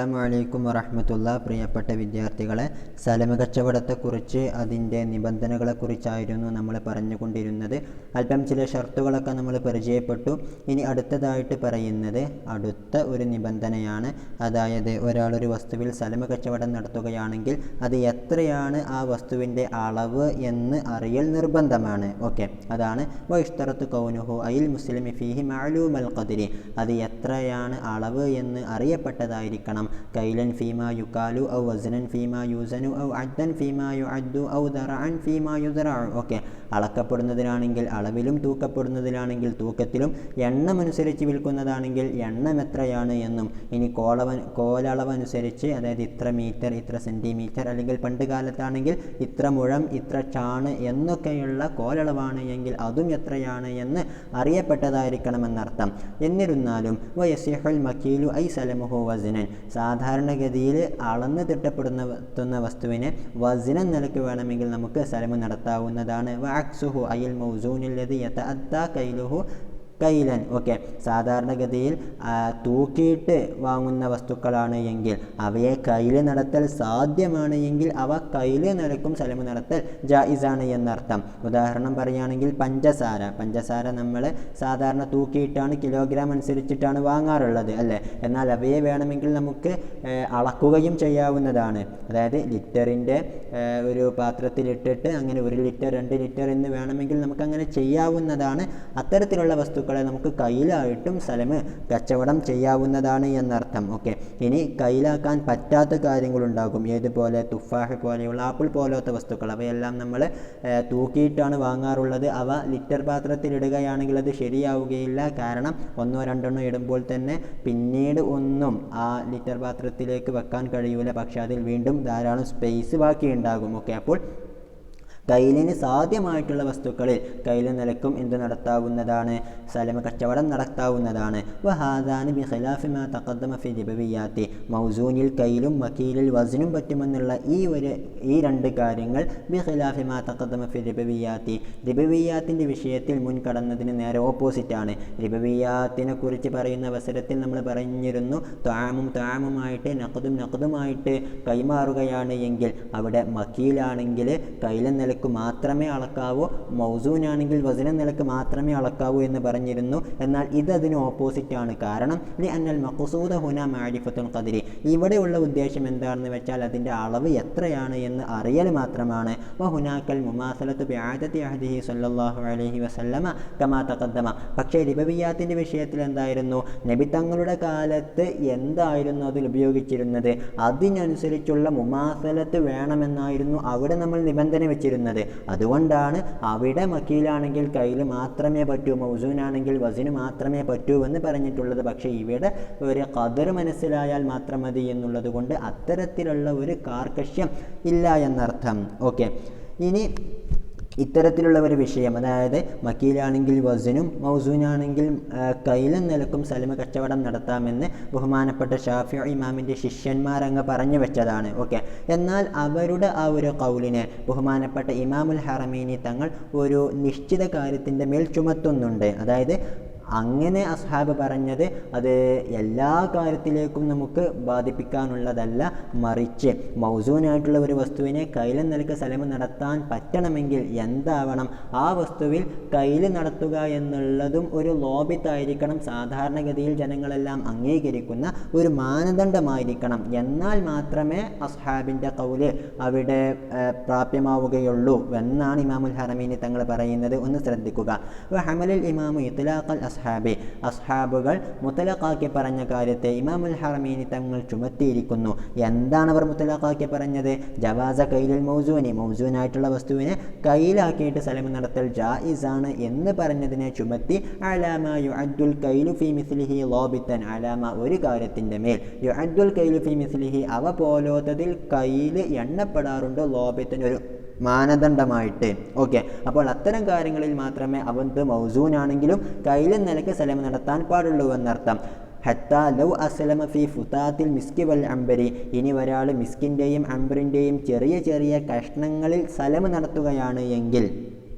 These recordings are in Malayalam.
അസ്സലാമു വറഹ്മത്തുള്ള. പ്രിയപ്പെട്ട വിദ്യാർത്ഥികളെ, സ്ഥലം കച്ചവടത്തെക്കുറിച്ച് അതിൻ്റെ നിബന്ധനകളെക്കുറിച്ചായിരുന്നു നമ്മൾ പറഞ്ഞുകൊണ്ടിരുന്നത്. അല്പം ചില ഷർത്തുകളൊക്കെ നമ്മൾ പരിചയപ്പെട്ടു. ഇനി അടുത്തതായിട്ട് പറയുന്നത് അടുത്ത ഒരു നിബന്ധനയാണ്. അതായത് ഒരാളൊരു വസ്തുവിൽ സ്ഥലം കച്ചവടം നടത്തുകയാണെങ്കിൽ അത് എത്രയാണ് ആ വസ്തുവിൻ്റെ അളവ് എന്ന് അറിയൽ നിർബന്ധമാണ്. ഓക്കെ, അതാണ് വഇഷ്തറത്തു കൗനുഹു അയിൽ മുസ്ലിമി ഫീഹി മഅലൂമൽ ഖദ്രി. അത് എത്രയാണ് അളവ് എന്ന് അറിയപ്പെട്ടതായിരിക്കണം. കൈലൻ ഫീമാ യുക്കാലു ഔ വസ്നൻ ഫീമാ യൂസനു ഔ അദ്ദൻ ഫീമാ യുഅദ്ദു ഔ ദറഅൻ ഫീമാ യുദ്റഉ. ഓക്കെ, അളക്കപ്പെടുന്നതിനാണെങ്കിൽ അളവിലും തൂക്കപ്പെടുന്നതിനാണെങ്കിൽ തൂക്കത്തിലും, എണ്ണമനുസരിച്ച് വിൽക്കുന്നതാണെങ്കിൽ എണ്ണം എത്രയാണ് എന്നും, ഇനി കോലളവനുസരിച്ച്, അതായത് ഇത്ര മീറ്റർ, ഇത്ര സെൻറ്റിമീറ്റർ, അല്ലെങ്കിൽ പണ്ട് കാലത്താണെങ്കിൽ ഇത്ര മുഴം, ഇത്ര ചാണ് എന്നൊക്കെയുള്ള കോലളവാണ് എങ്കിൽ അതും എത്രയാണ് എന്ന് അറിയപ്പെട്ടതായിരിക്കണമെന്നർത്ഥം. എന്നിരുന്നാലും വയസിഹുൽ മക്കീലു ഐ സലമുഹു വസ്നൻ, സാധാരണഗതിയിൽ അളന്ന് തിട്ടപ്പെടുന്ന വസ്തുവിനെ വസ്നം നിലയ്ക്ക് വേണമെങ്കിൽ നമുക്ക് സലമ് നടത്താവുന്നതാണ്. വഅക്സുഹു അയിൽ മൗസൂനില്ലദി യതഅദ്ദാ കൈലുഹു കൈലൻ. ഓക്കെ, സാധാരണഗതിയിൽ തൂക്കിയിട്ട് വാങ്ങുന്ന വസ്തുക്കളാണ് എങ്കിൽ അവയെ കൈല് നടത്തൽ സാധ്യമാണ് എങ്കിൽ അവ കൈല് നിലക്കും സലമ് നടത്തൽ ജായിസാണ് എന്നർത്ഥം. ഉദാഹരണം പറയുകയാണെങ്കിൽ പഞ്ചസാര നമ്മൾ സാധാരണ തൂക്കിയിട്ടാണ് കിലോഗ്രാം അനുസരിച്ചിട്ടാണ് വാങ്ങാറുള്ളത് അല്ലേ. എന്നാൽ അവയെ വേണമെങ്കിൽ നമുക്ക് അളക്കുകയും ചെയ്യാവുന്നതാണ്. അതായത് ലിറ്ററിൻ്റെ ഒരു പാത്രത്തിലിട്ടിട്ട് അങ്ങനെ 1 ലിറ്റർ 2 ലിറ്റർ എന്ന് വേണമെങ്കിൽ നമുക്കങ്ങനെ ചെയ്യാവുന്നതാണ്. അത്തരത്തിലുള്ള വസ്തുക്കളെ നമുക്ക് കയ്യിലായിട്ടും സലമ് കച്ചവടം ചെയ്യാവുന്നതാണ് എന്നർത്ഥം. ഓക്കെ, ഇനി കയ്യിലാക്കാൻ പറ്റാത്ത കാര്യങ്ങളുണ്ടാകും. ഏതുപോലെ തുഫാഹ് പോലെയുള്ള, ആപ്പിൾ പോലത്തെ വസ്തുക്കൾ, അവയെല്ലാം നമ്മൾ തൂക്കിയിട്ടാണ് വാങ്ങാറുള്ളത്. അവ ലിറ്റർ പാത്രത്തിലിടുകയാണെങ്കിൽ അത് ശരിയാവുകയില്ല. കാരണം 1 2 ഇടുമ്പോൾ തന്നെ പിന്നീട് ഒന്നും ആ ലിറ്റർ പാത്രത്തിലേക്ക് വെക്കാൻ കഴിയൂല. പക്ഷെ അതിൽ വീണ്ടും ധാരാളം സ്പേസ് ബാക്കിയുണ്ടാകും. ഓക്കെ, അപ്പോൾ കൈലിന് സാധ്യമായിട്ടുള്ള വസ്തുക്കളിൽ കൈല് നിലക്കും എന്ത് നടത്താവുന്നതാണ്, സലമ കച്ചവടം നടത്താവുന്നതാണ്. വഹാദാനി ബിഖിലാഫി മാ തഖദ്ദമ ഫി റിബവിയാത്തി, മൗസൂനിൽ കൈലും മക്കീലിൽ വസ്നും പറ്റുമെന്നുള്ള ഈ രണ്ട് കാര്യങ്ങൾ ബിഖിലാഫി മാ തഖദ്ദമ ഫി റിബവിയാത്തി, റിബവിയാത്തിൻ്റെ വിഷയത്തിൽ മുൻകടന്നതിന് നേരെ ഓപ്പോസിറ്റാണ്. റിബവിയാത്തിനെ കുറിച്ച് പറയുന്ന അവസരത്തിൽ നമ്മൾ പറഞ്ഞിരുന്നു, ത്വാമുമായിട്ട് നഖദുമായിട്ട് കൈമാറുകയാണ് എങ്കിൽ അവിടെ മക്കീലാണെങ്കിൽ കൈലൻ നിലക്ക് മാത്രമേ അളക്കാവൂ, മൗസൂനാണെങ്കിൽ വസ്നം നിലക്ക് മാത്രമേ അളക്കാവൂ എന്ന് പറഞ്ഞിരുന്നു. എന്നാൽ ഇതിന് ഓപ്പോസിറ്റ് ആണ്. കാരണം ലിഅന്നൽ മഖ്സൂദ ഹുനാ മഅരിഫത്തുൽ ഖദ്രി, ഇവിടെയുള്ള ഉദ്ദേശം എന്താണെന്ന് വെച്ചാൽ അതിൻ്റെ അളവ് എത്രയാണ് എന്ന് അറിയൽ മാത്രമാണ്. വഹുനാക്കൽ മുമാസലത്തു ബിആദതി അഹ്ദിഹി സ്വല്ലല്ലാഹു അലൈഹി വസല്ലമ കമാ തഖദ്ദമ. പക്ഷേ റിബവിയാത്തിൻ്റെ വിഷയത്തിൽ എന്തായിരുന്നു, നബി തങ്ങളുടെ കാലത്ത് എന്തായിരുന്നു അതിൽ ഉപയോഗിച്ചിരുന്നത്, അതിനനുസരിച്ചുള്ള മുമാസലത്ത് വേണമെന്നായിരുന്നു അവിടെ നമ്മൾ നിബന്ധന വെച്ചിരുന്നത്. അതുകൊണ്ടാണ് അവിടെ മക്കീലാണെങ്കിൽ കൈല് മാത്രമേ പറ്റൂ, മൗസൂനാണെങ്കിൽ വസ്ന് മാത്രമേ പറ്റൂ എന്ന് പറഞ്ഞിട്ടുള്ളത്. പക്ഷേ ഇവിടെ ഒരു ഖദർ മനസ്സിലായാൽ മാത്രം മതി എന്നുള്ളത് കൊണ്ട് അത്തരത്തിലുള്ള ഒരു കാർക്കശ്യം ഇല്ല എന്നർത്ഥം. ഓക്കെ, ഇനി ഇത്തരത്തിലുള്ള ഒരു വിഷയം, അതായത് മക്കീലാണെങ്കിൽ വസ്നും മൗസൂനാണെങ്കിൽ കൈലും നിലക്കും സലമ കച്ചവടം നടത്താമെന്ന് ബഹുമാനപ്പെട്ട ഷാഫിഈ ഇമാമിൻ്റെ ശിഷ്യന്മാരങ്ങ് പറഞ്ഞു വെച്ചതാണ്. ഓക്കെ, എന്നാൽ അവരുടെ ആ ഒരു ഖൗലിനെ ബഹുമാനപ്പെട്ട ഇമാമുൽ ഹറമൈനി തങ്ങൾ ഒരു നിശ്ചിത കാര്യത്തിൻ്റെ മേൽ ചുമത്തുന്നുണ്ട്. അതായത് അങ്ങനെ അസ്ഹാബ് പറഞ്ഞത് അത് എല്ലാ കാര്യത്തിലേക്കും നമുക്ക് ബാധിപ്പിക്കാനുള്ളതല്ല, മറിച്ച് മൗസൂനായിട്ടുള്ള ഒരു വസ്തുവിനെ കൈല് നിലക്ക് സലമ് നടത്താൻ പറ്റണമെങ്കിൽ എന്താവണം, ആ വസ്തുവിൽ കൈല് നടത്തുക എന്നുള്ളതും ഒരു ലോബിത്തായിരിക്കണം, സാധാരണഗതിയിൽ ജനങ്ങളെല്ലാം അംഗീകരിക്കുന്ന ഒരു മാനദണ്ഡമായിരിക്കണം. എന്നാൽ മാത്രമേ അസ്ഹാബിൻ്റെ ഖൗല് അവിടെ പ്രാപ്യമാവുകയുള്ളൂ എന്നാണ് ഇമാമുൽ ഹറമൈനി തങ്ങൾ പറയുന്നത്. ഒന്ന് ശ്രദ്ധിക്കുക. വഹമലിൽ ഇമാമു ഇത്ലാഖൽ അസ്ഹാബുകൾ മുത്തലഖാക്കി പറഞ്ഞ കാര്യത്തെ ഇമാമുൽ ഹറമൈനി തങ്ങൾ ചുമത്തിയിരിക്കുന്നു. എന്താണ് അവർ മുത്തലഖാക്കി പറഞ്ഞത്? ജവാസ കൈലുൽ മൗസൂനി, മൗസൂനായിട്ടുള്ള വസ്തുവിനെ കൈലാക്കിയിട്ട് സലമ് നടത്തൽ ജായിസാണ് എന്ന് പറഞ്ഞതിനെ ചുമത്തി അലാമ യുഅദ്ദുൽ കൈലു ഫീ മിസ്ലിഹി ലോബിത്തൻ, അലാമ ഒരു കാര്യത്തിൻ്റെ മേൽ, യുഅദ്ദുൽ കൈലു ഫീ മിസ്ലിഹി അവ പോലോത്തതിൽ കൈല് എണ്ണപ്പെടാറുണ്ട്, ലോബിത്തൻ ഒരു മാനദണ്ഡമായിട്ട്. ഓക്കെ, അപ്പോൾ അത്തരം കാര്യങ്ങളിൽ മാത്രമേ അവന്ത് മൗസൂനാണെങ്കിലും കൈലും നിലക്ക് സലമ് നടത്താൻ പാടുള്ളൂ എന്നർത്ഥം. ഹത്താ ലൗ അസ്ലമ ഫി ഫുതാത്തിൽ മിസ്കി വൽ അംബരി, ഇനി ഒരാൾ മിസ്കിൻ്റെയും അംബറിൻ്റെയും ചെറിയ ചെറിയ കഷ്ണങ്ങളിൽ സലമ് നടത്തുകയാണ് എങ്കിൽ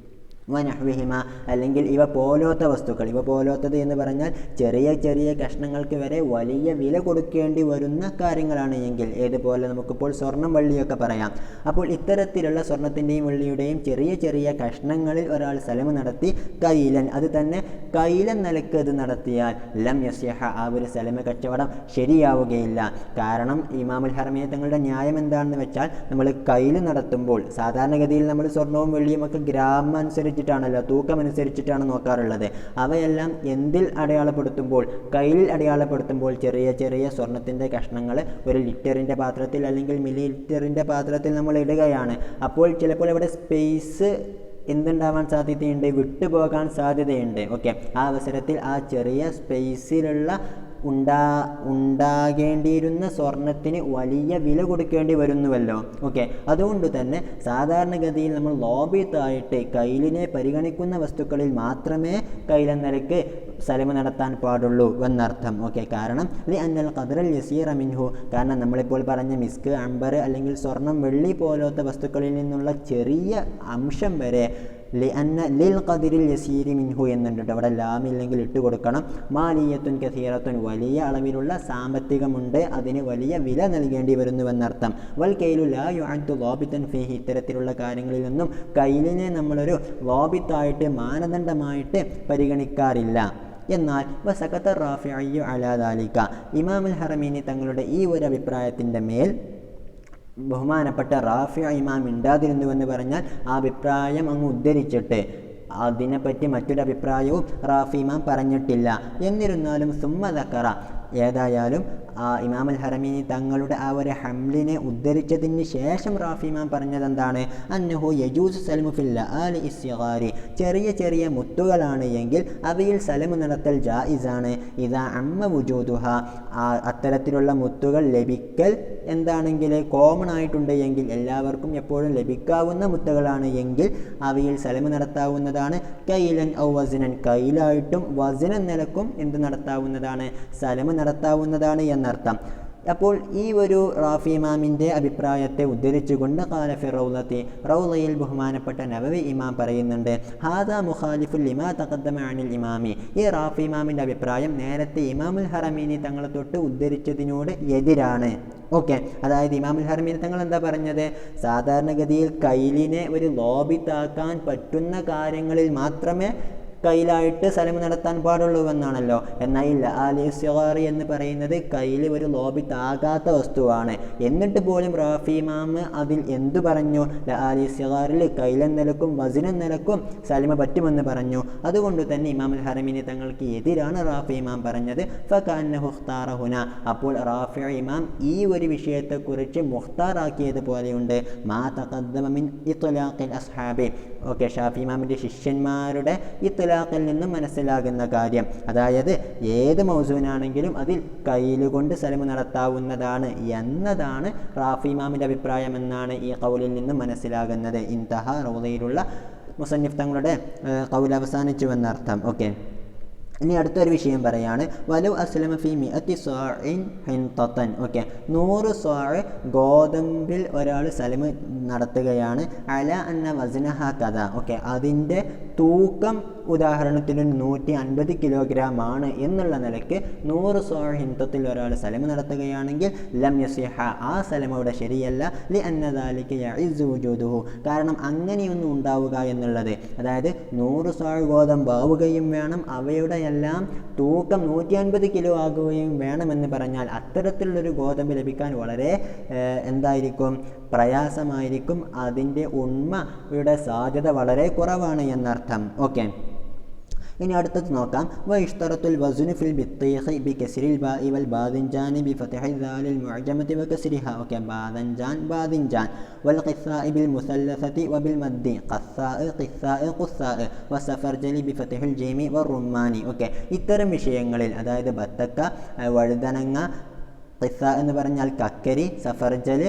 വനഹ്വിഹിമ, അല്ലെങ്കിൽ ഇവ പോലോത്ത വസ്തുക്കൾ. ഇവ പോലോത്തത് എന്ന് പറഞ്ഞാൽ ചെറിയ ചെറിയ കഷ്ണങ്ങൾക്ക് വരെ വലിയ വില കൊടുക്കേണ്ടി വരുന്ന കാര്യങ്ങളാണ് എങ്കിൽ, ഏതുപോലെ നമുക്കിപ്പോൾ സ്വർണ്ണം വെള്ളിയൊക്കെ പറയാം. അപ്പോൾ ഇത്തരത്തിലുള്ള സ്വർണത്തിൻ്റെയും വെള്ളിയുടെയും ചെറിയ ചെറിയ കഷ്ണങ്ങളിൽ ഒരാൾ സലമ് നടത്തി കൈലൻ, അത് തന്നെ കൈലൻ നിലക്ക് അത് നടത്തിയാൽ ലം യസ്യഹ, ആ ഒരു സലമ കച്ചവടം ശരിയാവുകയില്ല. കാരണം ഇമാമുൽ ഹറമൈൻ തങ്ങളുടെ ന്യായം എന്താണെന്ന് വെച്ചാൽ, നമ്മൾ കൈല് നടത്തുമ്പോൾ സാധാരണഗതിയിൽ നമ്മൾ സ്വർണവും വെള്ളിയും ഒക്കെ ഗ്രാം അനുസരിച്ചിട്ടാണല്ലോ, തൂക്കമനുസരിച്ചിട്ടാണ് നോക്കാറുള്ളത്. അവയെല്ലാം എന്തിൽ അടയാളപ്പെടുത്തുമ്പോൾ, കയ്യിൽ അടയാളപ്പെടുത്തുമ്പോൾ ചെറിയ ചെറിയ സ്വർണത്തിൻ്റെ കഷ്ണങ്ങൾ ഒരു ലിറ്ററിൻ്റെ പാത്രത്തിൽ അല്ലെങ്കിൽ മില്ലി ലിറ്ററിൻ്റെ പാത്രത്തിൽ നമ്മൾ ഇടുകയാണ്. അപ്പോൾ ചിലപ്പോൾ ഇവിടെ സ്പേസ് എന്തുണ്ടാവാൻ സാധ്യതയുണ്ട്, വിട്ടുപോകാൻ സാധ്യതയുണ്ട്. ഓക്കെ, ആ അവസരത്തിൽ ആ ചെറിയ സ്പേസിലുള്ള ഉണ്ടാകേണ്ടിയിരുന്ന സ്വർണത്തിന് വലിയ വില കൊടുക്കേണ്ടി വരുന്നുവല്ലോ. ഓക്കെ, അതുകൊണ്ട് തന്നെ സാധാരണഗതിയിൽ നമ്മൾ ലോബിത്തായിട്ട് കൈലിനെ പരിഗണിക്കുന്ന വസ്തുക്കളിൽ മാത്രമേ കൈലെന്ന നിലയ്ക്ക് സലമ് നടത്താൻ പാടുള്ളൂ എന്നർത്ഥം. ഓക്കെ, കാരണം അന്നൽ ഖദ്റൽ യസീറ മിൻഹു, കാരണം നമ്മളിപ്പോൾ പറഞ്ഞ മിസ്ക്, അംബർ അല്ലെങ്കിൽ സ്വർണം വെള്ളി പോലത്തെ വസ്തുക്കളിൽ നിന്നുള്ള ചെറിയ അംശം വരെ ലിൽ ഖദിരിൽ യസീരി മിൻഹു എന്നുണ്ട്. അവിടെ ലാമില്ലെങ്കിൽ ഇട്ട് കൊടുക്കണം. മാലിയത്തുൻ കസീറത്തുൻ, വലിയ അളവിലുള്ള സാമ്പത്തികമുണ്ട്, അതിന് വലിയ വില നൽകേണ്ടി വരുന്നുവെന്നർത്ഥം. വൽ കൈലു ലാ യുഅദ്ദു ളാബിതൻ ഫീഹി, ഇത്തരത്തിലുള്ള കാര്യങ്ങളിൽ നിന്നും കൈലിനെ നമ്മളൊരു ളാബിത്തായിട്ട് മാനദണ്ഡമായിട്ട് പരിഗണിക്കാറില്ല. എന്നാൽ വസഖത റാഫിഈ അലാ ദാലിക, ഇമാമുൽ ഹറമൈനി തങ്ങളുടെ ഈ ഒരു അഭിപ്രായത്തിൻ്റെ മേൽ ബഹുമാനപ്പെട്ട റാഫി ഇമാം മിണ്ടാതിരുന്നുവെന്ന് പറഞ്ഞാൽ ആ അഭിപ്രായം അങ്ങ് ഉദ്ധരിച്ചിട്ട് അതിനെപ്പറ്റി മറ്റൊരു അഭിപ്രായവും റാഫി ഇമാം പറഞ്ഞിട്ടില്ല. എന്നിരുന്നാലും സുമ്മ ദക്കറ, ഏതായാലും ഇമാമുൽ ഹറമൈനി തങ്ങളുടെ ആ ഒരു ഹംലിനെ ഉദ്ധരിച്ചതിന് ശേഷം റാഫി ഇമാം പറഞ്ഞത് എന്താണ്, അന്നഹു യജൂസ് സലമു ഫിൽ ആലി ഇസ്തിഗാരി, ചെറിയ ചെറിയ മുത്തുകളാണ് എങ്കിൽ അവയിൽ സലമു നടത്തൽ ജായിസാണ്. ഇദാ അമ്മ വുജൂദുഹ, അത്തരത്തിലുള്ള മുത്തുകൾ ലഭിക്കൽ എന്താണെങ്കിൽ കോമൺ ആയിട്ടുണ്ട് എങ്കിൽ, എല്ലാവർക്കും എപ്പോഴും ലഭിക്കാവുന്ന മുത്തുകളാണ് എങ്കിൽ അവയിൽ സലമു നടത്താവുന്നതാണ്. കൈലൻ ഔ വസിനൻ, കൈലായിട്ടും വസിനൻ നിലക്കും എന്ത് നടത്താവുന്നതാണ്, സലമു നടത്താവുന്നതാണ് എന്നർത്ഥം. അപ്പോൾ ഈ ഒരു റാഫി ഇമാമിൻ്റെ അഭിപ്രായത്തെ ഉദ്ധരിച്ചുകൊണ്ട് ഖാല ഫി റൗളത്തി, റൗളയിൽ ബഹുമാനപ്പെട്ട നവവി ഇമാം പറയുന്നുണ്ട്, ഹാദാ മുഖാലിഫുൽ ലിമാ തഖദ്ദമ അനിൽ ഇമാമി, ഈ റാഫി ഇമാമിൻ്റെ അഭിപ്രായം നേരത്തെ ഇമാമുൽ ഹറമൈനി തങ്ങളെ തൊട്ട് ഉദ്ധരിച്ചതിനോട് എതിരാണ്. ഓക്കെ, അതായത് ഇമാമുൽ ഹറമൈനി തങ്ങൾ എന്താ പറഞ്ഞത്, സാധാരണഗതിയിൽ കൈലിനെ ഒരു ലോബിത്താക്കാൻ പറ്റുന്ന കാര്യങ്ങളിൽ മാത്രമേ കയ്യിലായിട്ട് സലമ് നടത്താൻ പാടുള്ളൂവെന്നാണല്ലോ. എന്നാൽ ലആലി സിഗാർ എന്ന് പറയുന്നത് കയ്യിൽ ഒരു ലോബിത്താകാത്ത വസ്തുവാണ്. എന്നിട്ട് പോലും റാഫി ഇമാം അതിൽ എന്തു പറഞ്ഞു, ലആലി സിഗാറിൽ കൈലൻ നിലക്കും വസിനൻ നിലക്കും സലമ പറ്റുമെന്ന് പറഞ്ഞു. അതുകൊണ്ട് തന്നെ ഇമാമുൽ ഹറമൈനി തങ്ങൾക്ക് എതിരാണ് റാഫി ഇമാം പറഞ്ഞത്. ഫകഅന്നഹു ഇഖ്താറ ഹുന, അപ്പോൾ റാഫി ഇമാം ഈ ഒരു വിഷയത്തെക്കുറിച്ച് മുഖ്താറാക്കിയതുപോലെയുണ്ട്. മാ തഖദ്ദമ മിൻ ഇത്ലാഖിൽ അസ്ഹാബി, ഓക്കെ, ഷാഫി ഇമാമിൻ്റെ ശിഷ്യന്മാരുടെ ഇത്ലാഖിൽ നിന്നും മനസ്സിലാകുന്ന കാര്യം, അതായത് ഏത് മൗസൂനാണെങ്കിലും അതിൽ കയ്യിലുകൊണ്ട് സലമ് നടത്താവുന്നതാണ് എന്നതാണ് റാഫി ഇമാമിൻ്റെ അഭിപ്രായം എന്നാണ് ഈ ഖൗലിൽ നിന്നും മനസ്സിലാകുന്നത്. ഇൻതഹ, റൗളയിലുള്ള മുസന്നിഫ് തങ്ങളുടെ ഖൗൽ അവസാനിച്ചുവെന്നർത്ഥം. ഓക്കെ, ഇനി അടുത്തൊരു വിഷയം പറയാണ്, വലു അസ്ലമ ഫി മിഅത്തി സാഇൻ ഹിൻതൻ. ഓക്കെ, 100 സാഅ് ഗോതമ്പിൽ ഒരാൾ സലമ് നടത്തുകയാണ്. അല അന്ന വസ്നഹ കഥ, ഓക്കെ, അതിൻ്റെ തൂക്കം ഉദാഹരണത്തിന് 150 കിലോഗ്രാം ആണ് എന്നുള്ള നിലയ്ക്ക് 100 സാഅ് ഹിൻതത്തിൽ ഒരാൾ സലമ് നടത്തുകയാണെങ്കിൽ ലം യസിഹ, ആ സലമ അവിടെ ശരിയല്ല. ലി അന്ന ദാലിക യഇസ് വുജൂദുഹു, കാരണം അങ്ങനെയൊന്നും ഉണ്ടാവുക എന്നുള്ളത്, അതായത് 100 സാഅ് ഗോതമ്പാവുകയും വേണം, അവയുടെ എല്ലാം തൂക്കം 150 കിലോ ആകുകയും വേണമെന്ന് പറഞ്ഞാൽ അത്തരത്തിലുള്ളൊരു ഗോതമ്പ് ലഭിക്കാൻ വളരെ എന്തായിരിക്കും, പ്രയാസമായിരിക്കും. അതിൻ്റെ ഉണ്മയുടെ സാധ്യത വളരെ കുറവാണ് എന്നർത്ഥം. ഓക്കെ, ഇനി അടുത്തത് നോക്കാം. വഇഷ്തറത്തുൽ വസ്നു ഫിൽ ബിത്തീഖി ബികസ്രിൽ ബാഇ വൽ ബാദിൻജാനി ബിഫത്ഹി ദാലിൽ മുഅ്ജമതി വകസ്രിഹ. ഓക്കെ, ബാദൻജാൻ, ബാദിൻജാൻ, വൽ ഖിസ്സാഇ ബിൽ മുസല്ലസതി വബിൽ മദ്ദി ഖസ്സാഇ, ഖിസ്സാഇ, ഖുസ്സാഇ, വസഫർജലി ബിഫത്ഹിൽ ജീമി വറുമ്മാനി. ഓക്കെ, ഇത്തരം വിഷയങ്ങളിൽ, അതായത് ബത്തക്ക, വഴുതനങ്ങ, ഖിസ്സ എന്ന് പറഞ്ഞാൽ കക്കരി, സഫർജൽ,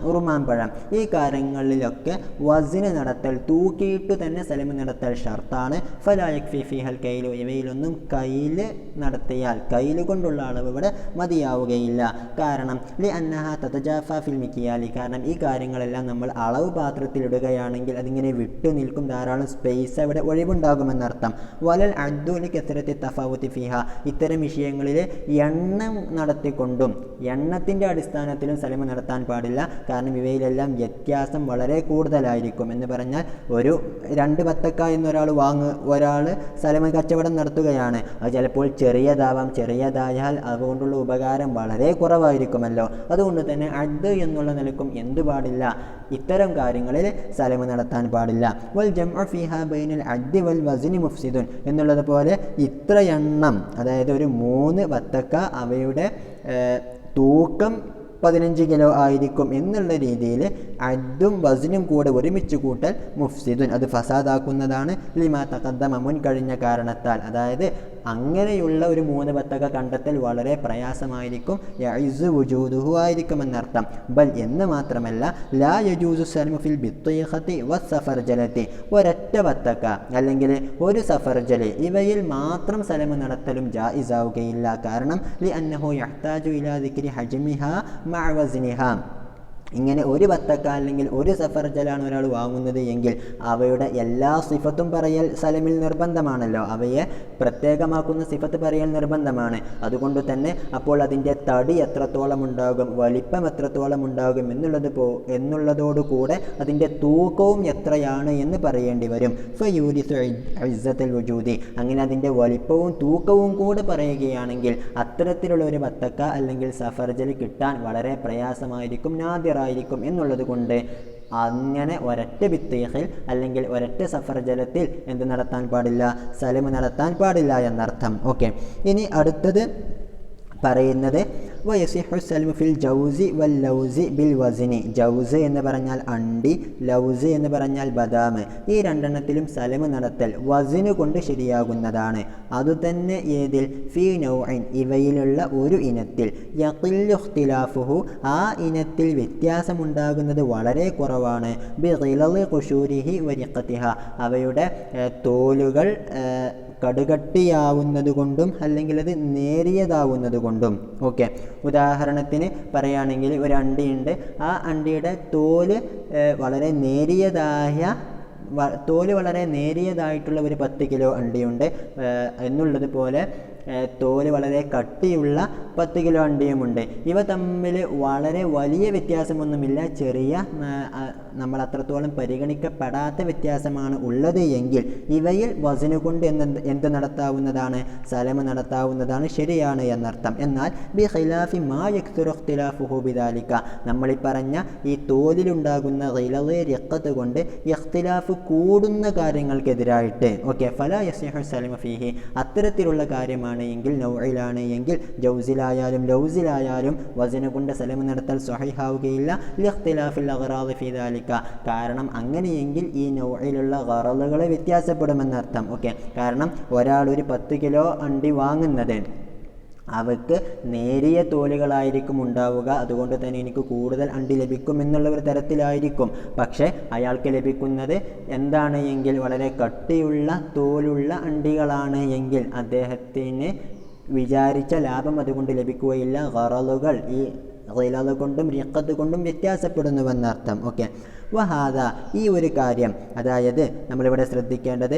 ഉറുമാൻ പഴം. ഈ കാര്യങ്ങളിലൊക്കെ വസിന് നടത്തൽ, തൂക്കിയിട്ട് തന്നെ സലമ് നടത്തൽ ഷർത്താണ്. ഫലാ യക്ഫി ഫീഹൽ കൈലു, ഇവയിലൊന്നും കൈല് നടത്തിയാൽ, കൈല് കൊണ്ടുള്ള അളവ് ഇവിടെ മതിയാവുകയില്ല. കാരണം ലി അന്നഹ തതജാഫ ഫിൽ മിക്കിയാലി, കാരണം ഈ കാര്യങ്ങളെല്ലാം നമ്മൾ അളവ് പാത്രത്തിൽ ഇടുകയാണെങ്കിൽ അതിങ്ങനെ വിട്ടു നിൽക്കും, ധാരാളം സ്പേസ് അവിടെ ഒഴിവുണ്ടാകുമെന്നർത്ഥം. വലൽ അദ്ദുലി കസരത്തി തഫാവുത്തി ഫിഹ, ഇത്തരം വിഷയങ്ങളിൽ എണ്ണം നടത്തിക്കൊണ്ടും എണ്ണത്തിൻ്റെ അടിസ്ഥാനത്തിലും സലമ നടത്താൻ പാടില്ല. കാരണം ഇവയിലെല്ലാം വ്യത്യാസം വളരെ കൂടുതലായിരിക്കും. എന്ന് പറഞ്ഞാൽ ഒരു 2 ബത്തക്ക ഒരാൾ സലമ കച്ചവടം നടത്തുകയാണ്. അത് ചിലപ്പോൾ ചെറിയതാവാം, ചെറിയതായാൽ അതുകൊണ്ടുള്ള ഉപകാരം വളരെ കുറവായിരിക്കുമല്ലോ. അതുകൊണ്ട് തന്നെ അദ് എന്നുള്ള നിലക്കും എന്തു പാടില്ല, ഇത്തരം കാര്യങ്ങളിൽ സലമ നടത്താൻ പാടില്ല. വൽ ജംഉ ഫീഹാ ബൈനൽ അദ്ദി വൽ വസ്നി മുഫ്സിദുൻ എന്നുള്ളതുപോലെ ഇത്ര എണ്ണം, അതായത് ഒരു 3 ബത്തക്ക അവയുടെ തൂക്കം 15 കിലോ ആയിരിക്കും എന്നുള്ള രീതിയിൽ അദ്ദും വസ്നും കൂടെ ഒരുമിച്ച് കൂട്ടൽ മുഫ്സിദുൻ, അത് ഫസാദാക്കുന്നതാണ്. ലിമാ തഖദ്ദമ, മുൻ കഴിഞ്ഞ കാരണത്താൽ. അതായത് അങ്ങനെയുള്ള ഒരു 3 ബത്തക കണ്ടെത്തൽ വളരെ പ്രയാസമായിരിക്കും, യഇസ് വുജൂദുഹു ആയിരിക്കുമെന്നർത്ഥം. ബൽ എന്ന് മാത്രമല്ല, ലാ യജൂസു സൽമു ഫിൽ ബിത്തീഖത്തി വസ്സഫർജലത്തി, ഒരൊറ്റ ബത്തക്ക അല്ലെങ്കിൽ ഒരു സഫർജൽ, ഇവയിൽ മാത്രം സലമ് നടത്തലും ജായിസാവുകയില്ല. കാരണം ലി അന്നഹു യഹ്താജു ഇലാ ദിക്രി ഹജ്മിഹാ മഅ വസ്നിഹാ, ഇങ്ങനെ ഒരു ബത്തക്ക അല്ലെങ്കിൽ ഒരു സഫർജലാണ് ഒരാൾ വാങ്ങുന്നത് എങ്കിൽ അവയുടെ എല്ലാ സിഫത്തും പറയൽ സലമിൽ നിർബന്ധമാണല്ലോ, അവയെ പ്രത്യേകമാക്കുന്ന സിഫത്ത് പറയൽ നിർബന്ധമാണ്. അതുകൊണ്ട് തന്നെ അപ്പോൾ അതിൻ്റെ തടി എത്രത്തോളം ഉണ്ടാകും, വലിപ്പം എത്രത്തോളം ഉണ്ടാകും എന്നുള്ളതോടുകൂടെ അതിൻ്റെ തൂക്കവും എത്രയാണ് എന്ന് പറയേണ്ടി വരും. ഫയൂരിസു ഇസ്സത്തുൽ വുജൂദി, അങ്ങനെ അതിൻ്റെ വലിപ്പവും തൂക്കവും കൂടെ പറയുകയാണെങ്കിൽ അത്തരത്തിലുള്ള ഒരു ബത്തക്ക അല്ലെങ്കിൽ സഫർജൽ കിട്ടാൻ വളരെ പ്രയാസമായിരിക്കും, നാദിറായിരിക്കും. എന്നുള്ളത് കൊണ്ട് അങ്ങനെ ഒരൊറ്റ ബിത്തീഖിൽ അല്ലെങ്കിൽ ഒരൊറ്റ സഫർജലത്തിൽ എന്ത് നടത്താൻ പാടില്ല, സലമ് നടത്താൻ പാടില്ല എന്നർത്ഥം. ഓക്കെ, ഇനി അടുത്തത് പറയുന്നത് വയസിഹു സൽമു ഫിൽ ജൗസി വൽ ലൗസി ബിൽ വസ്നി. ജൗസ് എന്ന് പറഞ്ഞാൽ അണ്ടി, ലൗസ് എന്ന് പറഞ്ഞാൽ ബദാം. ഈ രണ്ടെണ്ണത്തിലും സലമ് നടത്തൽ വസ്ന് കൊണ്ട് ശരിയാകുന്നതാണ്. അതുതന്നെ ഏതിൽ, ഫീ നൗഇൻ, ഇവയിലുള്ള ഒരു ഇനത്തിൽ, യഖില്ലു ഇഖ്തിലാഫുഹു, ആ ഇനത്തിൽ വ്യത്യാസമുണ്ടാകുന്നത് വളരെ കുറവാണ്. ബിഗിലളി ഖുശൂരിഹി വരിഖത്തിഹ, അവയുടെ തോലുകൾ കടുകട്ടിയാവുന്നത് കൊണ്ടും അല്ലെങ്കിൽ അത് നേരിയതാവുന്നത് കൊണ്ടും. ഓക്കെ, ഉദാഹരണത്തിന് പറയുകയാണെങ്കിൽ ഒരു അണ്ടിയുണ്ട്, ആ അണ്ടിയുടെ തോല് വളരെ നേരിയതായിട്ടുള്ള ഒരു 10 കിലോ അണ്ടിയുണ്ട് എന്നുള്ളതുപോലെ തോല് വളരെ കട്ടിയുള്ള 10 കിലോ അണ്ടിയുമുണ്ട്. ഇവ തമ്മിൽ വളരെ വലിയ വ്യത്യാസമൊന്നുമില്ല, ചെറിയ നമ്മൾ അത്രത്തോളം പരിഗണിക്കപ്പെടാത്ത വ്യത്യാസമാണ് ഉള്ളത് എങ്കിൽ ഇവയിൽ വസ്ന് കൊണ്ട് എന്ത് നടത്താവുന്നതാണ്, സലമ് നടത്താവുന്നതാണ്, ശരിയാണ് എന്നർത്ഥം. എന്നാൽ ബി ഖിലാഫി മാ യക്സുറു ഇഖ്തിലാഫുഹു ബിദാലിക, നമ്മൾ ഈ പറഞ്ഞ ഈ തോലിലുണ്ടാകുന്ന ഖിലള് റിഖത്ത് കൊണ്ട് ഇഖ്തിലാഫ് കൂടുന്ന കാര്യങ്ങൾക്കെതിരായിട്ട്, ഓക്കെ, ഫലാ യസിഹു സലമു ഫീഹി, അത്തരത്തിലുള്ള കാര്യമാണ് എങ്കിൽ, നൗഇലാണ് എങ്കിൽ, ജൗസിലായാലും ലൗസിലായാലും വസ്ന് കൊണ്ട് സലമ് നടത്തൽ സ്വഹീഹാവുകയില്ല. ലിഖ്തിലാഫിൽ അഗ്റാദി ഫീ ദാലിക, കാരണം അങ്ങനെയെങ്കിൽ ഈ നൗഇലുള്ള ഗറളുകൾ വ്യത്യാസപ്പെടുമെന്നർത്ഥം. ഓക്കെ, കാരണം ഒരാൾ ഒരു 10 കിലോ അണ്ടി വാങ്ങുന്നത് അവർക്ക് നേരിയ തോലുകളായിരിക്കും ഉണ്ടാവുക, അതുകൊണ്ട് തന്നെ എനിക്ക് കൂടുതൽ അണ്ടി ലഭിക്കുമെന്നുള്ള ഒരു തരത്തിലായിരിക്കും. പക്ഷേ അയാൾക്ക് ലഭിക്കുന്നത് എന്താണ് എങ്കിൽ വളരെ കട്ടിയുള്ള തോലുള്ള അണ്ടികളാണ് എങ്കിൽ അദ്ദേഹത്തിന് വിചാരിച്ച ലാഭം അതുകൊണ്ട് ലഭിക്കുകയില്ല. ഗറളുകൾ ഈ ഖിലള് കൊണ്ടും റിഖത്ത് കൊണ്ടും വ്യത്യാസപ്പെടുന്നുവെന്നർത്ഥം. ഓക്കെ, വഹാദ, ഈ ഒരു കാര്യം, അതായത് നമ്മളിവിടെ ശ്രദ്ധിക്കേണ്ടത്